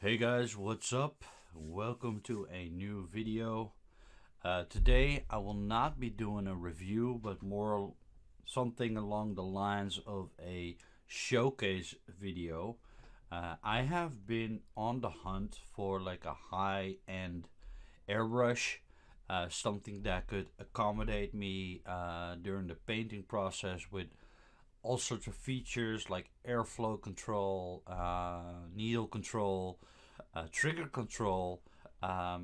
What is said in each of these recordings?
Hey guys, what's up? Welcome to a new video. Today I will not be doing a review, but more something along the lines of a showcase video. I have been on the hunt for like a high-end airbrush, something that could accommodate me during the painting process with all sorts of features like airflow control, needle control, trigger control. I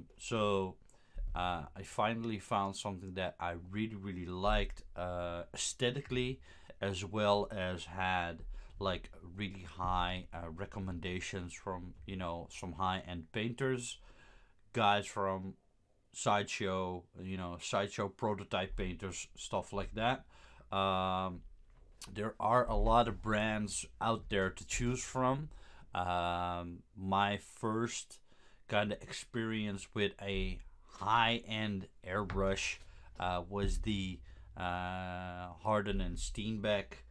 finally found something that I really liked aesthetically, as well as had like really high recommendations from some high end painters, guys from Sideshow prototype painters, stuff like that. Um, there are a lot of brands out there to choose from. My first kind of experience with a high end airbrush was the Harden and Steenbeck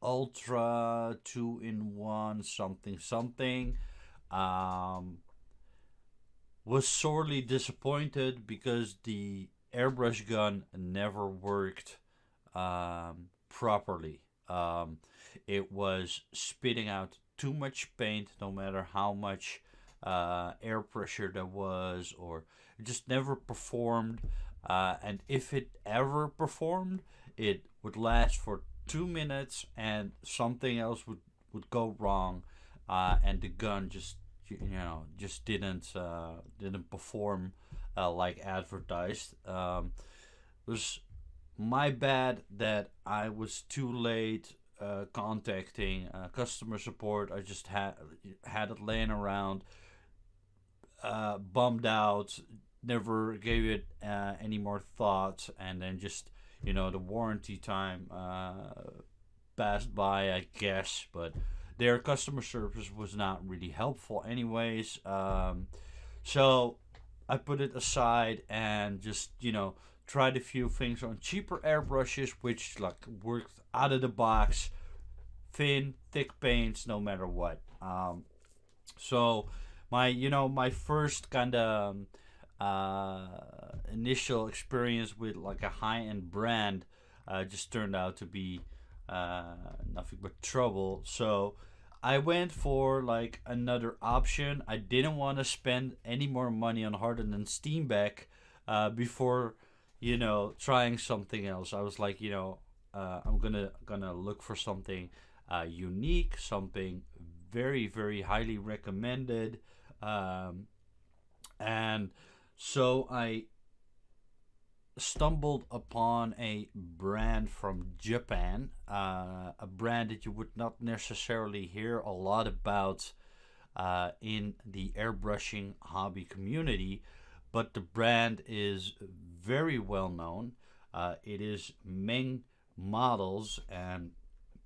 Ultra 2-in-1 something something. Um, was sorely disappointed because the airbrush gun never worked properly. It was spitting out too much paint, no matter how much air pressure there was, or it just never performed. And if it ever performed, it would last for 2 minutes, and something else would go wrong, and the gun just didn't perform like advertised. It was my bad that I was too late contacting customer support. I just had it laying around, bummed out, never gave it any more thought, and then just the warranty time passed by, I guess. But their customer service was not really helpful, anyways. So I put it aside and just tried a few things on cheaper airbrushes, which like worked out of the box, thin, thick paints, no matter what. So my first kind of initial experience with like a high end brand just turned out to be nothing but trouble. So I went for like another option. I didn't want to spend any more money on Harden and Steenbeck before trying something else. I was like, I'm gonna look for something unique, something very highly recommended, and so I stumbled upon a brand from Japan, a brand that you would not necessarily hear a lot about in the airbrushing hobby community, but the brand is very well known. It is Meng Models, and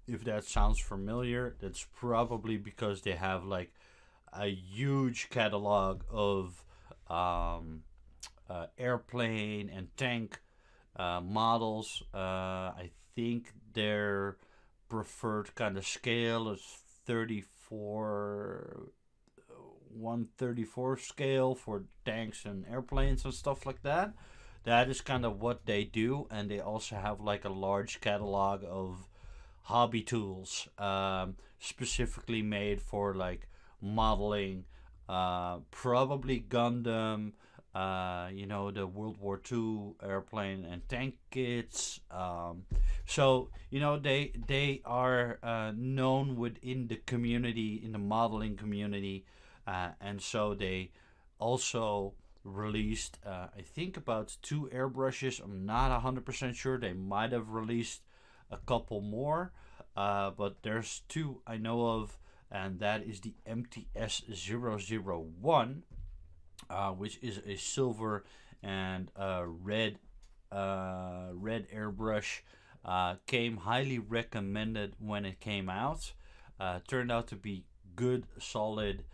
if that sounds familiar, that's probably because they have like a huge catalog of airplane and tank models. I think their preferred kind of scale is 34 134 scale for tanks and airplanes and stuff like that. That is kind of what they do, and they also have like a large catalog of hobby tools, specifically made for like modeling, probably Gundam, the World War II airplane and tank kits. They are known within the community, in the modeling community, and so they also released, I think, about two airbrushes. I'm not 100% sure. They might have released a couple more, but there's two I know of, and that is the MTS-001, which is a silver and red airbrush. Came highly recommended when it came out. Turned out to be a good solid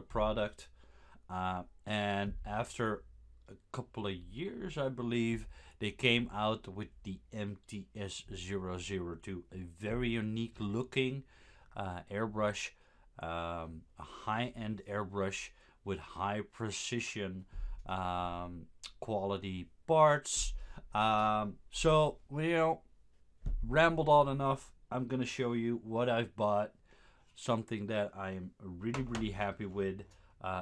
product. And after a couple of years, I believe, they came out with the MTS-002, a very unique looking airbrush, a high-end airbrush with high precision quality parts. So, rambled on enough. I'm gonna show you what I've bought, something that I am really really happy with.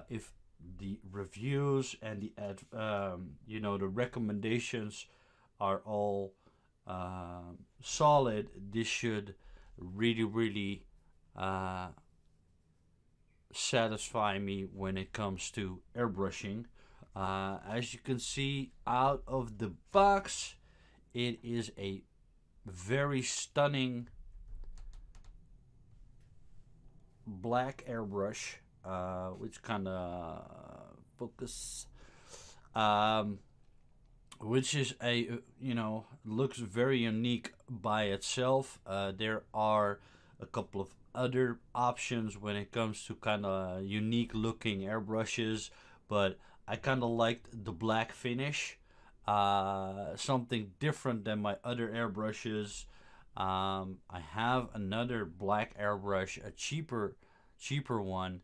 If the reviews and the recommendations are all solid, this should really really uh, satisfy me when it comes to airbrushing. As you can see out of the box, it is a very stunning black airbrush, which kind of focus, um, which is looks very unique by itself. There are a couple of other options when it comes to kind of unique looking airbrushes, but I kind of liked the black finish, something different than my other airbrushes. I have another black airbrush, a cheaper one,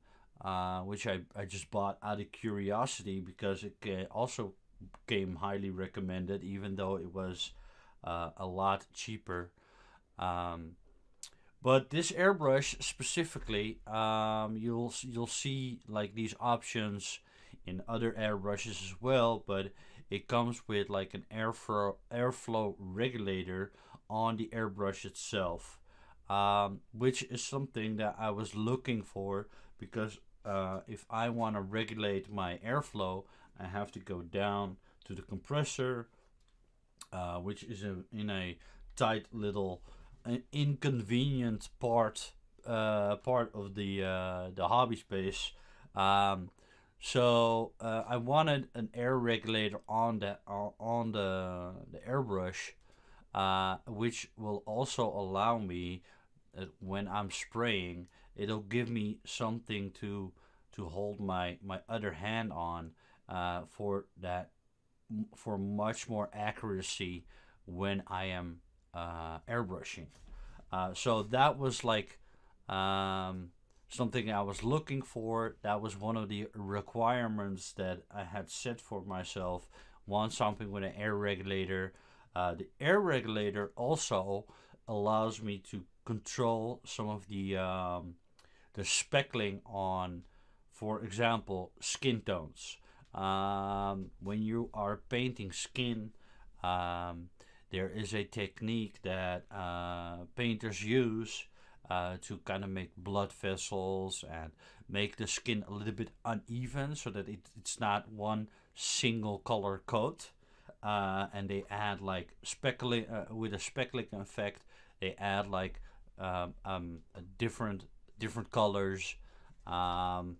which I just bought out of curiosity because it also came highly recommended, even though it was a lot cheaper. Um, but this airbrush specifically, you'll see like these options in other airbrushes as well, but it comes with like an airflow regulator on the airbrush itself, which is something that I was looking for because if I want to regulate my airflow, I have to go down to the compressor, which is in a tight little inconvenient part of the hobby space. Um, I wanted an air regulator on the airbrush, which will also allow me when I'm spraying, it'll give me something to hold my other hand on, for much more accuracy when I am airbrushing. So that was like um, something I was looking for. That was one of the requirements that I had set for myself. Want something with an air regulator. The air regulator also allows me to control some of the speckling on, for example, skin tones. When you are painting skin, um, there is a technique that painters use to kind of make blood vessels and make the skin a little bit uneven so that it's not one single color coat. And they add like speckling, with a speckling effect. They add like different colors, um,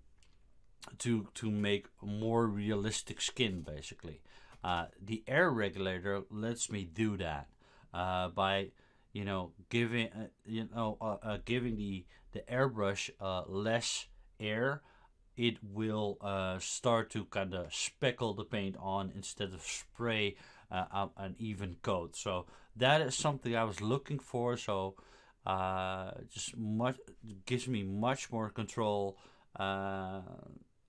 to make more realistic skin, basically. The air regulator lets me do that by giving the airbrush less air. It will start to kind of speckle the paint on instead of spray an even coat. So that is something I was looking for. So just much gives me much more control, uh,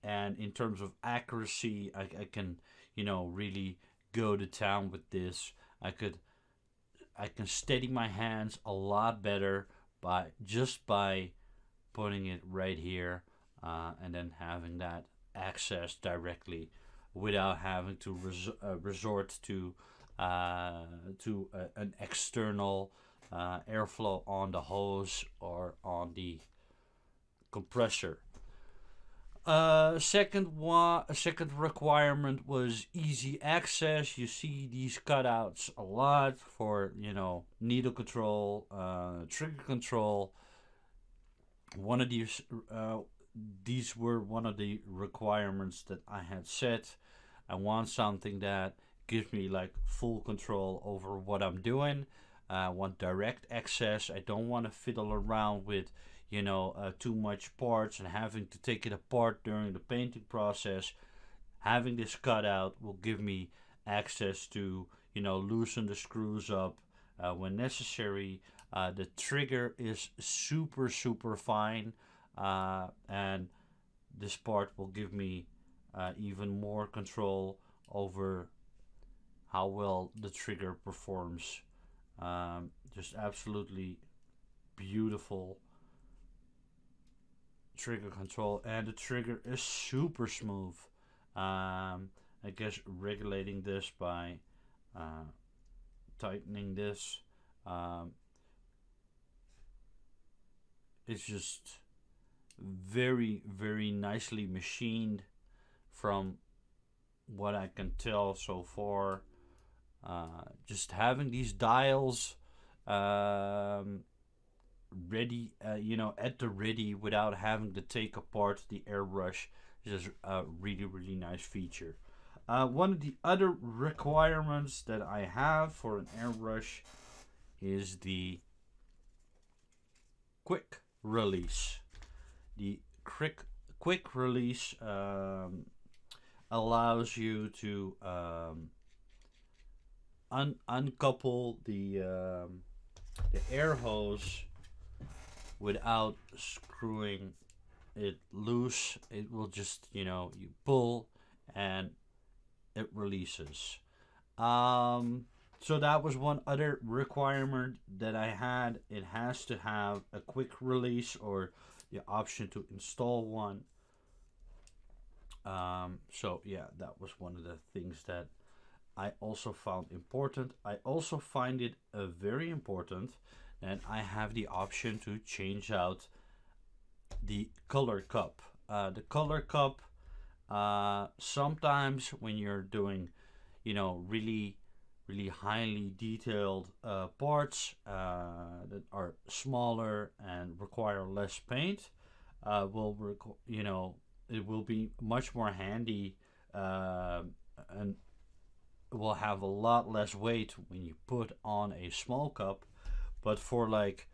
and in terms of accuracy, I can really go to town with this. I can steady my hands a lot better by putting it right here, and then having that access directly without having to resort to an external airflow on the hose or on the compressor. Second requirement was easy access. You see these cutouts a lot for needle control, trigger control. One of these were one of the requirements that I had set. I want something that gives me like full control over what I'm doing. I want direct access. I don't want to fiddle around with too much parts and having to take it apart during the painting process. Having this cutout will give me access to loosen the screws up when necessary. The trigger is super fine, and this part will give me even more control over how well the trigger performs. Just absolutely beautiful trigger control, and the trigger is super smooth. I guess regulating this by tightening this, it's just very nicely machined from what I can tell so far. Just having these dials ready, at the ready without having to take apart the airbrush is just a really nice feature. One of the other requirements that I have for an airbrush is the quick release. The quick release allows you to uncouple the air hose without screwing it loose. It will just, you pull and it releases. So that was one other requirement that I had. It has to have a quick release or the option to install one. So yeah, that was one of the things that I also found important. I also find it very important that I have the option to change out the color cup. The color cup, sometimes when you're doing, really highly detailed parts that are smaller and require less paint, it will be much more handy, and will have a lot less weight when you put on a small cup. But for like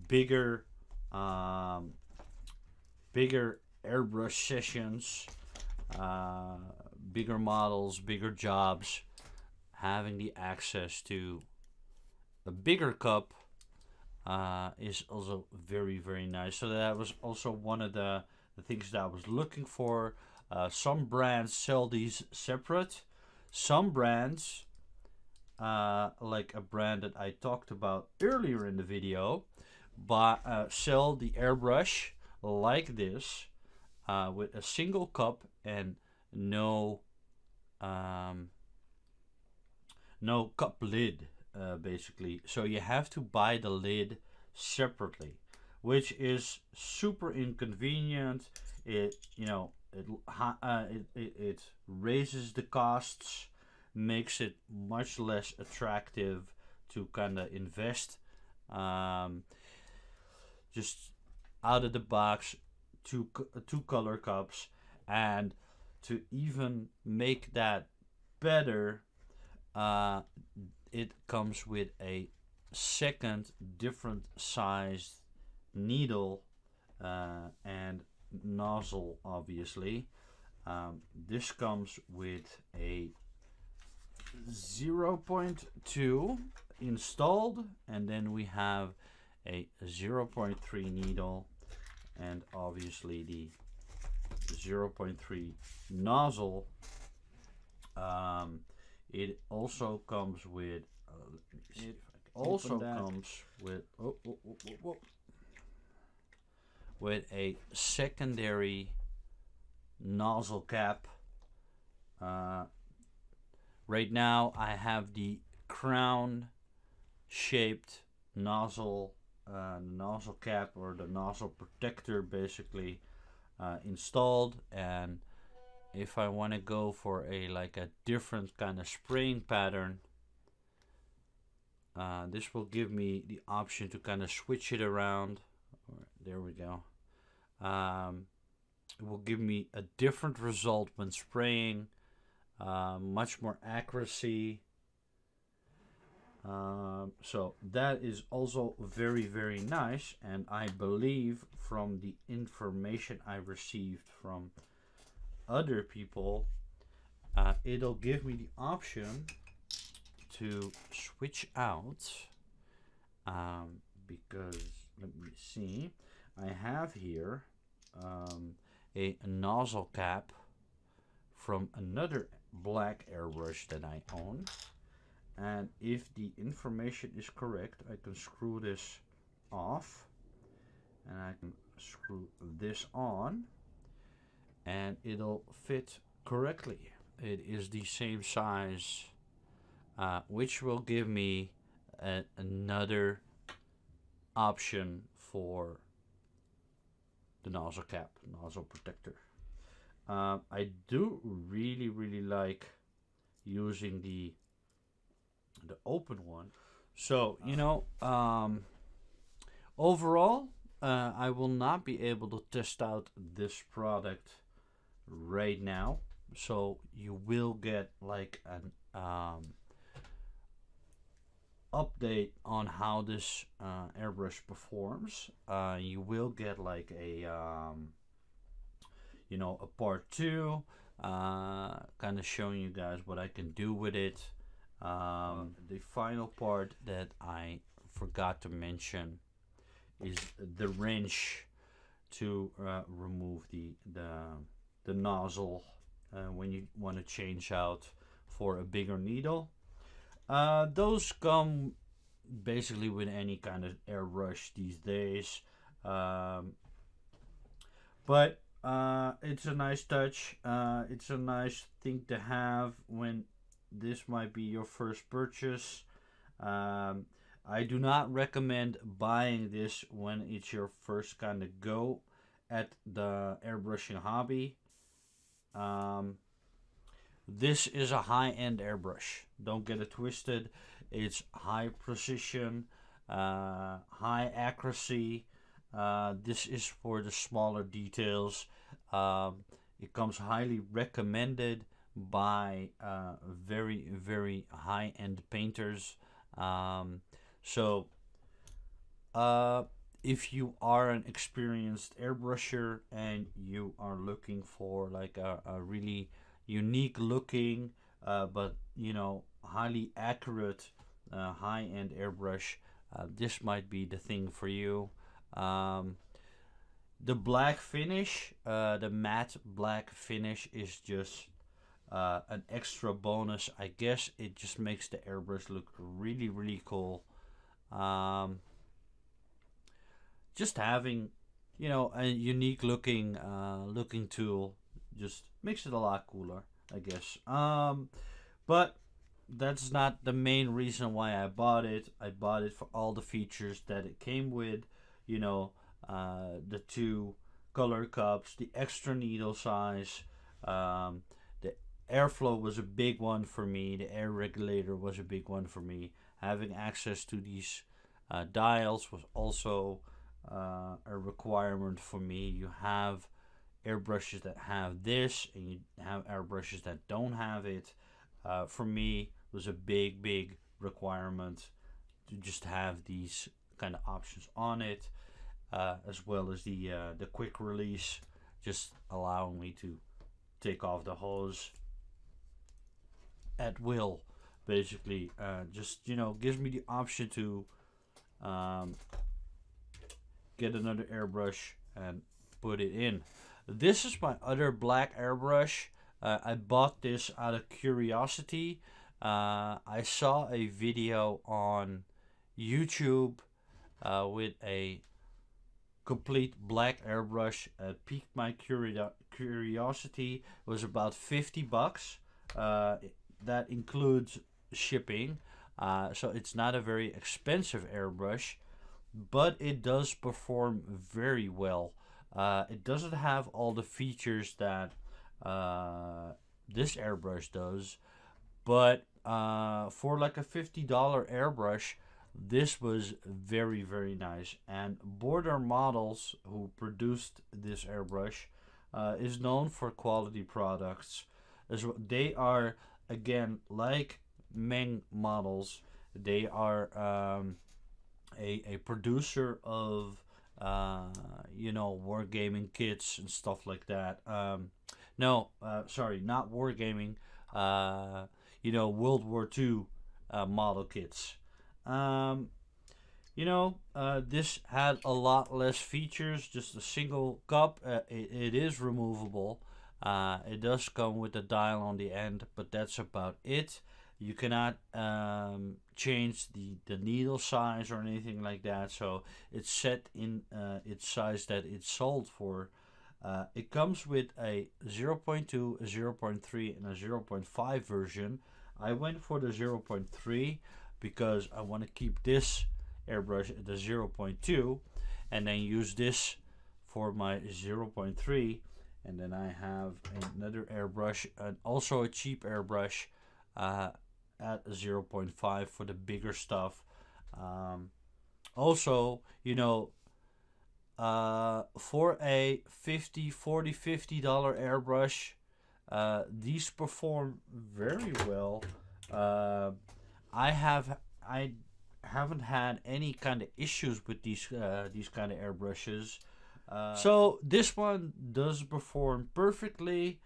bigger airbrush sessions, bigger models, bigger jobs, having the access to a bigger cup is also very nice. So that was also one of the things that I was looking for. Some brands sell these separate. Some brands, like a brand that I talked about earlier in the video, sell the airbrush like this, with a single cup and no cup lid, basically. So you have to buy the lid separately, which is super inconvenient. It raises the costs, makes it much less attractive to kind of invest. Just out of the box, two color cups, and to even make that better, it comes with a second different sized needle and nozzle, obviously. This comes with a 0.2 installed, and then we have a 0.3 needle, and obviously the 0.3 nozzle. It also comes with with a secondary nozzle cap. Right now I have the crown shaped nozzle cap, or the nozzle protector, basically, installed. And if I want to go for a different kind of spraying pattern, this will give me the option to kind of switch it around. There we go. It will give me a different result when spraying, much more accuracy. So that is also very nice, and I believe from the information I received from other people, it'll give me the option to switch out because let me see. I have here a nozzle cap from another black airbrush that I own, and if the information is correct, I can screw this off and I can screw this on and it'll fit correctly. It is the same size, which will give me another option for the nozzle cap, nozzle protector. I do really like using the open one. So overall, I will not be able to test out this product right now. So you will get like an update on how this airbrush performs. You will get like a a part 2, kind of showing you guys what I can do with it. The final part that I forgot to mention is the wrench to remove the nozzle when you want to change out for a bigger needle. Those come basically with any kind of airbrush these days, but it's a nice touch. It's a nice thing to have when this might be your first purchase. I do not recommend buying this when it's your first kind of go at the airbrushing hobby. This is a high-end airbrush. Don't get it twisted. It's high precision, high accuracy. This is for the smaller details. It comes highly recommended by very high-end painters. So if you are an experienced airbrusher and you are looking for like a really unique looking but highly accurate high-end airbrush, this might be the thing for you. The black finish, the matte black finish, is just an extra bonus. I guess it just makes the airbrush look really cool. Just having a unique looking tool just makes it a lot cooler, I guess. But that's not the main reason why I bought it. I bought it for all the features that it came with. The 2 color cups, the extra needle size, the airflow was a big one for me. The air regulator was a big one for me. Having access to these dials was also a requirement for me. You have airbrushes that have this, and you have airbrushes that don't have it. For me, it was a big requirement to just have these kind of options on it, as well as the quick release, just allowing me to take off the hose at will. Basically, just gives me the option to get another airbrush and put it in. This is my other black airbrush. I bought this out of curiosity. I saw a video on YouTube with a complete black airbrush. Piqued my curiosity. It was about $50. That includes shipping, so it's not a very expensive airbrush, but it does perform very well. It doesn't have all the features that this airbrush does, but for like a $50 airbrush, this was very nice. And Border Models, who produced this airbrush, is known for quality products. They are, again, like Meng Models, they are a producer of wargaming kits and stuff like that. Sorry, not wargaming. World War II model kits. Um, this had a lot less features, just a single cup. It is removable. It does come with a dial on the end, but that's about it. You cannot change the needle size or anything like that, so it's set in its size that it's sold for. It comes with a 0.2, a 0.3, and a zero point 0.5 version. I went for the 0.3 because I want to keep this airbrush at the 0.2 and then use this for my 0.3, and then I have another airbrush and also a cheap airbrush at 0.5 for the bigger stuff. Also, for a $50 airbrush, these perform very well. I haven't had any kind of issues with these kind of airbrushes. So this one does perform perfectly.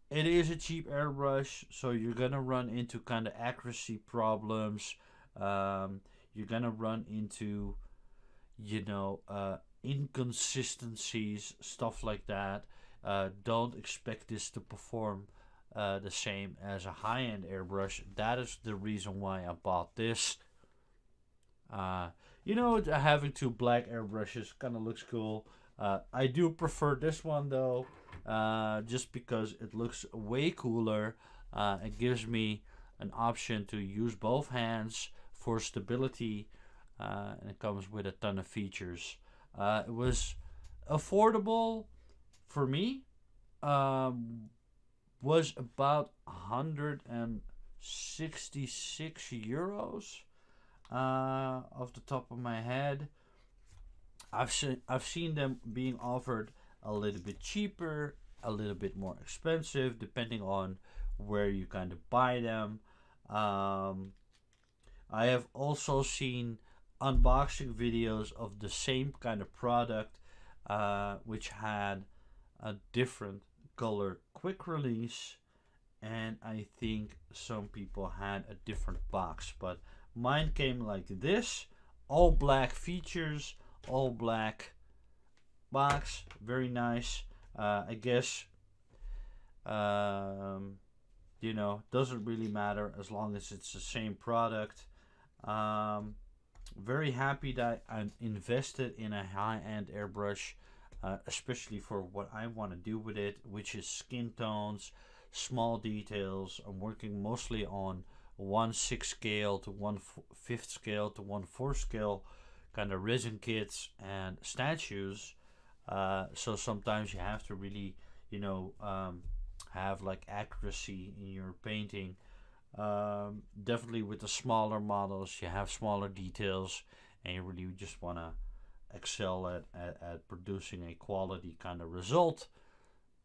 It is a cheap airbrush, so you're gonna run into kind of accuracy problems. You're gonna run into inconsistencies, stuff like that. Don't expect this to perform the same as a high-end airbrush. That is the reason why I bought this. Having two black airbrushes kind of looks cool. I do prefer this one though, just because it looks way cooler. It gives me an option to use both hands for stability, and it comes with a ton of features. It was affordable for me. Was about 166 euros off the top of my head. I've seen them being offered a little bit cheaper, a little bit more expensive, depending on where you kind of buy them. I have also seen unboxing videos of the same kind of product, which had a different color quick release, and I think some people had a different box, but mine came like this: all black features, all black box, very nice. I guess doesn't really matter as long as it's the same product. Very happy that I invested in a high-end airbrush, especially for what I want to do with it, which is skin tones, small details. I'm working mostly on 1/6 scale to 1/5 scale to 1/4 scale kind of resin kits and statues. So sometimes you have to really, have like accuracy in your painting. Definitely with the smaller models, you have smaller details, and you really just want to excel at producing a quality kind of result.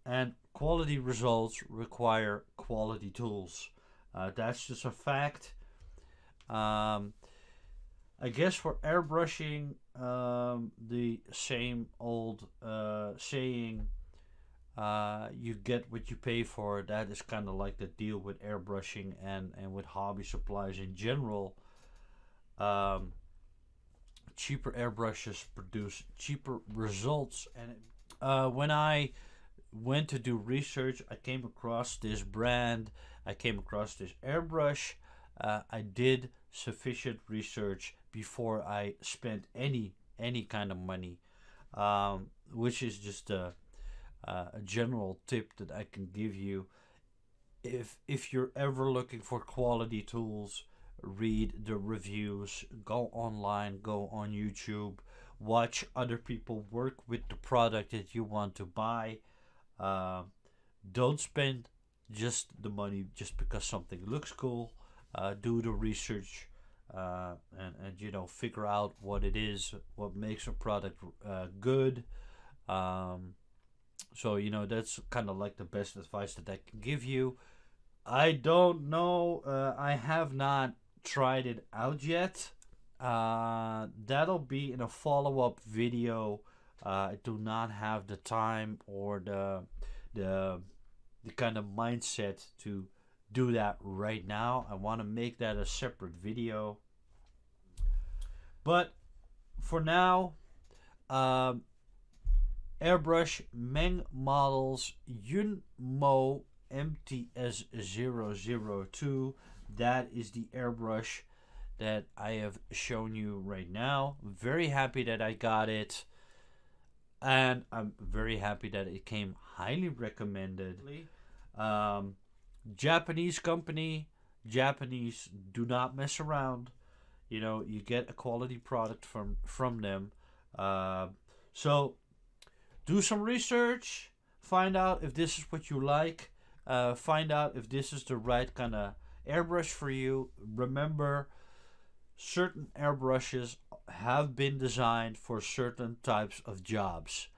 And quality results require quality tools. That's just a fact. I guess for airbrushing, the same old saying, you get what you pay for. That is kind of like the deal with airbrushing and with hobby supplies in general. Cheaper airbrushes produce cheaper results. And when I went to do research, I came across this brand, I came across this airbrush. I did sufficient research before I spent any kind of money, which is just a general tip that I can give you. If you're ever looking for quality tools, read the reviews, go online, go on YouTube, watch other people work with the product that you want to buy. Don't spend just the money just because something looks cool. Do the research, and figure out what it is, what makes a product good. So that's kind of like the best advice that I can give you. I don't know. I have not tried it out yet. That'll be in a follow-up video. I do not have the time or the kind of mindset to do that right now. I want to make that a separate video. But for now, um, Airbrush Meng Models Yun Mo MTS-002. That is the airbrush that I have shown you right now. Very happy that I got it. And I'm very happy that it came highly recommended. Japanese company. Japanese do not mess around. You know, you get a quality product from them. So do some research. Find out if this is what you like. Find out if this is the right kind of airbrush for you. Remember, certain airbrushes have been designed for certain types of jobs.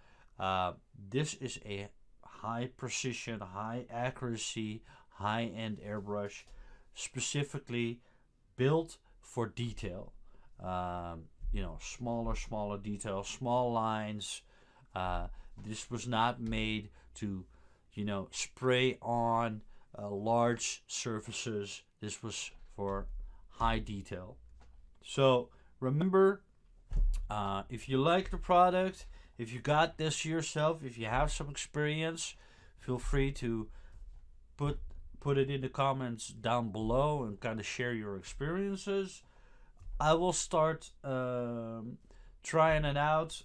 This is a high precision, high accuracy, high end airbrush specifically built for detail. You know, smaller details, small lines. This was not made to, you know, spray on large surfaces. This was for high detail. So remember, if you like the product, if you got this yourself, if you have some experience, feel free to put it in the comments down below and kind of share your experiences. I will start trying it out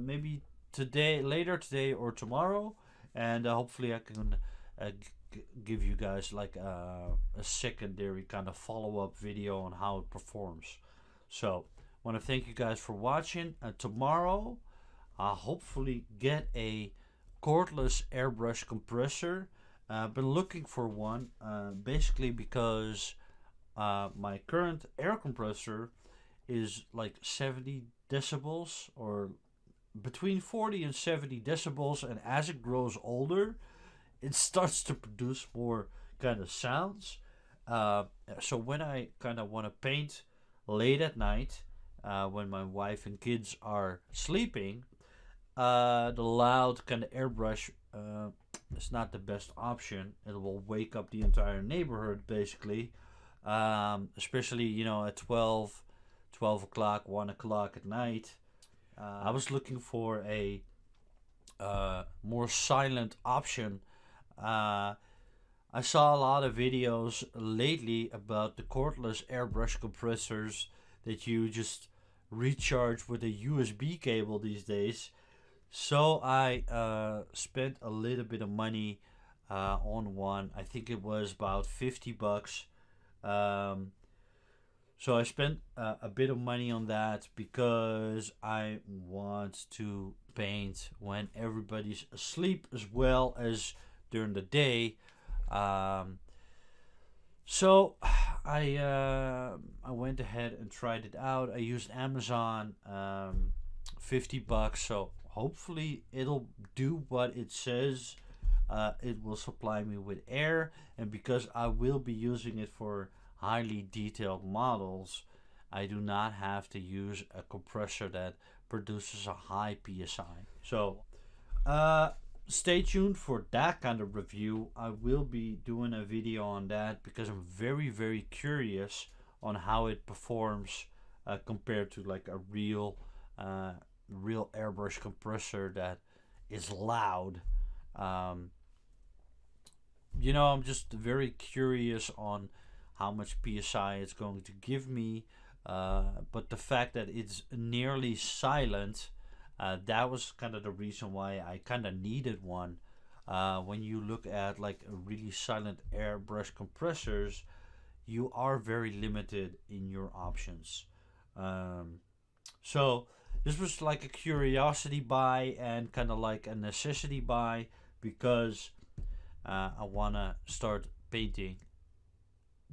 maybe later today or tomorrow, and hopefully I can give you guys like a secondary kind of follow-up video on how it performs. So I want to thank you guys for watching, and tomorrow I'll hopefully get a cordless airbrush compressor. I've been looking for one basically because my current air compressor is like 70 decibels, or between 40 and 70 decibels, and as it grows older it starts to produce more kind of sounds. So when I kind of want to paint late at night, when my wife and kids are sleeping, the loud kind of airbrush is not the best option. It will wake up the entire neighborhood basically, especially, you know, at 12 o'clock, 1 o'clock at night. I was looking for a more silent option. I saw a lot of videos lately about the cordless airbrush compressors that you just recharge with a USB cable these days. So I spent a little bit of money on one. I think it was about $50. So I spent a bit of money on that because I want to paint when everybody's asleep as well as during the day. So I went ahead and tried it out. I used Amazon, $50. So hopefully it'll do what it says. It will supply me with air, and because I will be using it for highly detailed models, I do not have to use a compressor that produces a high PSI. So stay tuned for that kind of review. I will be doing a video on that because I'm very curious on how it performs compared to like a real airbrush compressor that is loud. You know, I'm just very curious on how much PSI it's going to give me, but the fact that it's nearly silent, that was kind of the reason why I kind of needed one. When you look at like a really silent airbrush compressors, you are very limited in your options. So this was like a curiosity buy and kind of like a necessity buy, because I want to start painting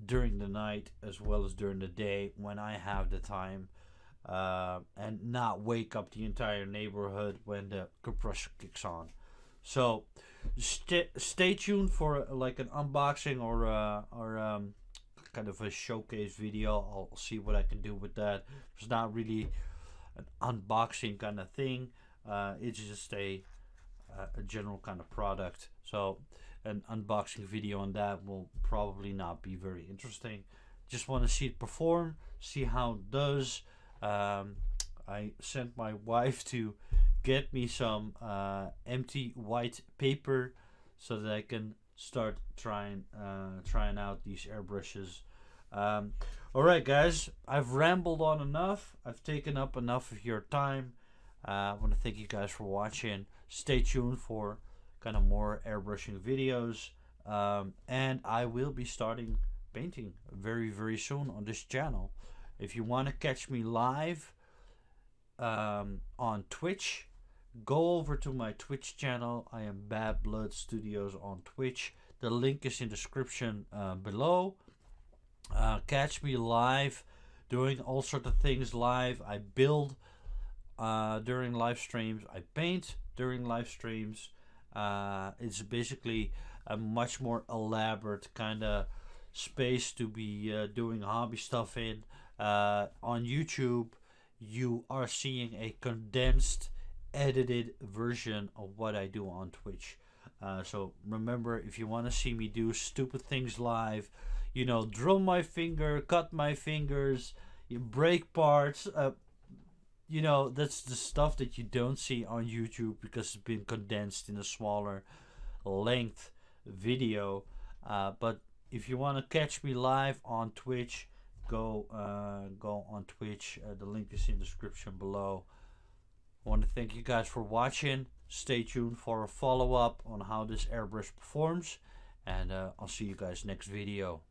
during the night as well as during the day when I have the time, and not wake up the entire neighborhood when the compressor kicks on. So stay tuned for like an unboxing or kind of a showcase video. I'll see what I can do with that. It's not really an unboxing kind of thing. It's just a general kind of product. So an unboxing video on that will probably not be very interesting. Just want to see it perform, see how it does. I sent my wife to get me some empty white paper so that I can start trying out these airbrushes. Alright guys, I've rambled on enough. I've taken up enough of your time. I want to thank you guys for watching. Stay tuned for kind of more airbrushing videos. And I will be starting painting very soon on this channel. If you want to catch me live on Twitch, go over to my Twitch channel. I am Bad Blood Studios on Twitch. The link is in the description below. Catch me live, doing all sorts of things live. I build during live streams. I paint during live streams. It's basically a much more elaborate kind of space to be doing hobby stuff in. On YouTube, you are seeing a condensed, edited version of what I do on Twitch. So remember, if you want to see me do stupid things live, you know, drill my finger, cut my fingers, you break parts, you know, that's the stuff that you don't see on YouTube because it's been condensed in a smaller length video. But if you want to catch me live on Twitch, go on Twitch. The link is in the description below. I want to thank you guys for watching. Stay tuned for a follow-up on how this airbrush performs, and I'll see you guys next video.